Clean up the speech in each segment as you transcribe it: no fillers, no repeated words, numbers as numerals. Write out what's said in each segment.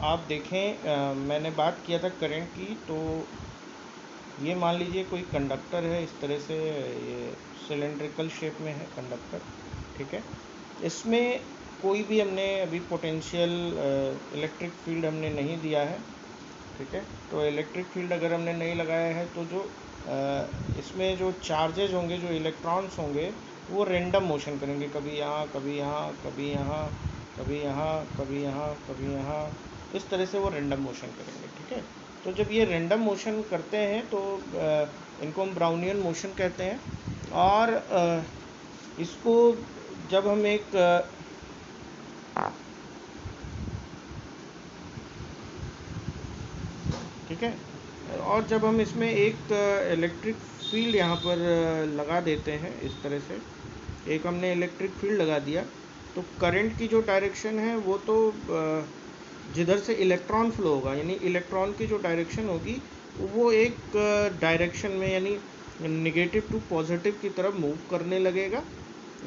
आप देखें मैंने बात किया था करंट की, तो ये मान लीजिए कोई कंडक्टर है, इस तरह से ये सिलेंड्रिकल शेप में है कंडक्टर, ठीक है। इसमें कोई भी हमने अभी पोटेंशियल इलेक्ट्रिक फील्ड हमने नहीं दिया है, ठीक है। तो इलेक्ट्रिक फील्ड अगर हमने नहीं लगाया है तो जो इसमें जो चार्जेज होंगे, जो इलेक्ट्रॉन्स होंगे, वो रेंडम मोशन करेंगे, कभी यहाँ कभी यहाँ कभी यहाँ कभी यहाँ कभी यहाँ कभी यहाँ, इस तरह से वो रेंडम मोशन करेंगे, ठीक है। तो जब ये रेंडम मोशन करते हैं तो इनको हम ब्राउनियन मोशन कहते हैं। और इसको जब हम एक ठीक है, और जब हम इसमें एक इलेक्ट्रिक फील्ड यहाँ पर लगा देते हैं, इस तरह से एक हमने इलेक्ट्रिक फील्ड लगा दिया, तो करंट की जो डायरेक्शन है वो तो जिधर से इलेक्ट्रॉन फ्लो होगा, यानी इलेक्ट्रॉन की जो डायरेक्शन होगी वो एक डायरेक्शन में, यानी नेगेटिव टू पॉजिटिव की तरफ मूव करने लगेगा।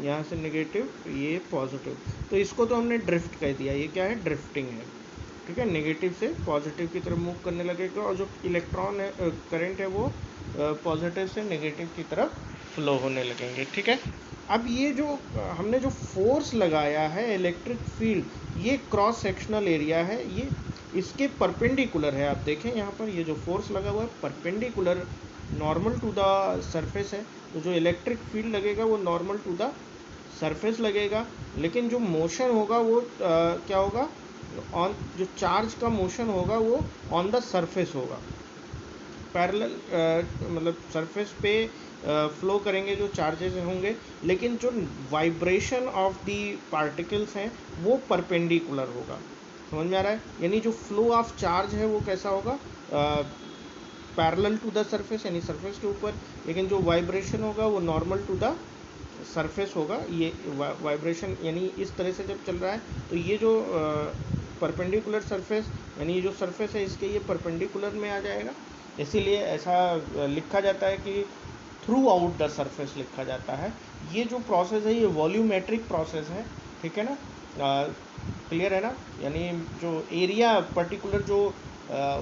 यहाँ से नेगेटिव, ये पॉजिटिव, तो इसको तो हमने ड्रिफ्ट कह दिया। ये क्या है? ड्रिफ्टिंग है, ठीक है। नेगेटिव से पॉजिटिव की तरफ मूव करने लगेगा, और जो इलेक्ट्रॉन है, करंट है, वो पॉजिटिव से नेगेटिव की तरफ फ्लो होने लगेंगे, ठीक है। अब ये जो हमने जो फोर्स लगाया है इलेक्ट्रिक फील्ड, ये क्रॉस सेक्शनल एरिया है, ये इसके परपेंडिकुलर है। आप देखें यहाँ पर ये जो फोर्स लगा हुआ है perpendicular, normal to the surface है। तो जो इलेक्ट्रिक फील्ड लगेगा वो नॉर्मल टू द सरफेस लगेगा, लेकिन जो मोशन होगा वो क्या होगा? ऑन जो चार्ज का मोशन होगा वो ऑन द सरफेस होगा, पैरेलल, मतलब सरफेस पे फ्लो करेंगे जो चार्जेस होंगे, लेकिन जो वाइब्रेशन ऑफ दी पार्टिकल्स हैं वो परपेंडिकुलर होगा। समझ में आ रहा है? यानी जो फ्लो ऑफ चार्ज है वो कैसा होगा? पैरेलल टू द सरफेस, यानी सरफेस के ऊपर, लेकिन जो वाइब्रेशन होगा वो नॉर्मल टू द सरफेस होगा। ये वाइब्रेशन यानी इस तरह से जब चल रहा है, तो ये जो परपेंडिकुलर सरफेस, यानी ये जो सरफेस है इसके ये परपेंडिकुलर में आ जाएगा, इसीलिए ऐसा लिखा जाता है कि थ्रू आउट द सरफेस लिखा जाता है। ये जो प्रोसेस है ये वॉल्यूमेट्रिक प्रोसेस है, ठीक है ना? क्लियर है ना? यानी जो एरिया पर्टिकुलर जो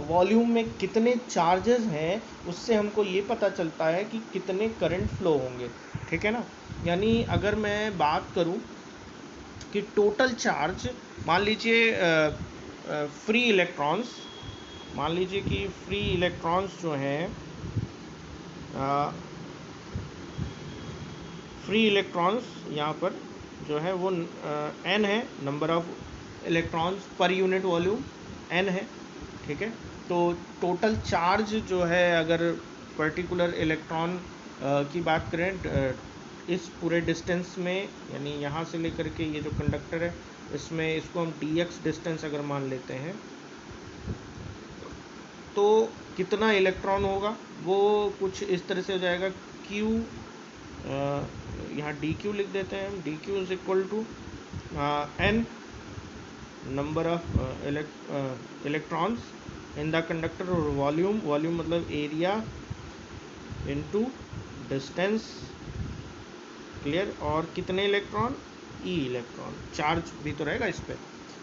वॉल्यूम में कितने चार्जेस हैं उससे हमको ये पता चलता है कि कितने करंट फ्लो होंगे, ठीक है ना? यानी अगर मैं बात करूं कि टोटल चार्ज, मान लीजिए फ्री इलेक्ट्रॉन्स, मान लीजिए कि फ्री इलेक्ट्रॉन्स जो हैं, फ्री इलेक्ट्रॉन्स यहाँ पर जो है वो n है, number of electrons per unit volume n है, ठीक है। तो टोटल चार्ज जो है, अगर पर्टिकुलर इलेक्ट्रॉन की बात करें इस पूरे डिस्टेंस में, यानी यहाँ से लेकर के ये जो कंडक्टर है इसमें, इसको हम dx डिस्टेंस अगर मान लेते हैं, तो कितना इलेक्ट्रॉन होगा वो कुछ इस तरह से हो जाएगा। q, यहाँ dq लिख देते हैं हम, dq is equal to n number of electrons in the conductor, और वॉल्यूम, वॉल्यूम मतलब एरिया इनटू डिस्टेंस, क्लियर। और कितने इलेक्ट्रॉन? ई इलेक्ट्रॉन, चार्ज भी तो रहेगा इस पर,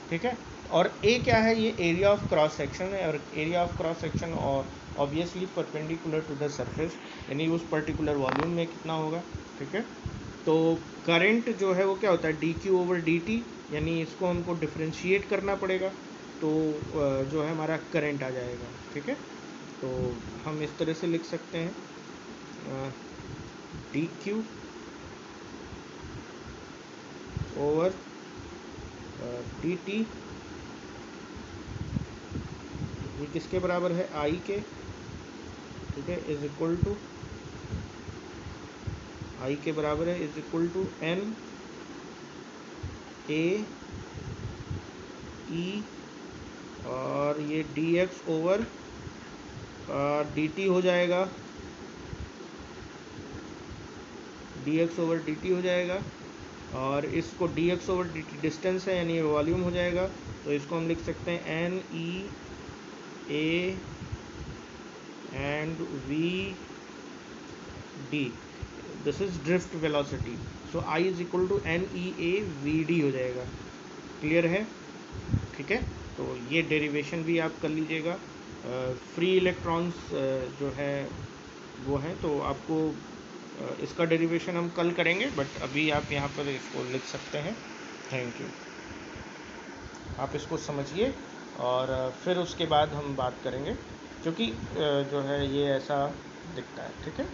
ठीक है। और ए क्या है? ये एरिया ऑफ क्रॉस सेक्शन है, और एरिया ऑफ क्रॉस सेक्शन और obviously perpendicular to the surface, यानी उस पर्टिकुलर वॉल्यूम में कितना होगा, ठीक है। तो करंट जो है वो क्या होता है? D Q over d T, यानी इसको हमको डिफ्रेंशिएट करना पड़ेगा, तो जो है हमारा करंट आ जाएगा, ठीक है। तो हम इस तरह से लिख सकते हैं D Q over d T, ये किसके बराबर है? आई के, ठीक है, इज इक्वल टू, आई के बराबर है, is equal to n A e, और ये d x over d t हो जाएगा, d x over d t हो जाएगा। और इसको d x over d t distance है, यानी वॉल्यूम हो जाएगा, तो इसको हम लिख सकते हैं n e A and v d, this is drift velocity. So I is equal to n e A v d हो जाएगा, क्लियर है? ठीक है। तो ये डेरिवेशन भी आप कर लीजिएगा। फ्री इलेक्ट्रॉन्स जो है वो है, तो आपको इसका डेरिवेशन हम कल करेंगे, बट अभी आप यहाँ पर इसको लिख सकते हैं। Thank you. आप इसको समझिए और फिर उसके बाद हम बात करेंगे, क्योंकि जो है ये ऐसा दिखता है। ठीक है।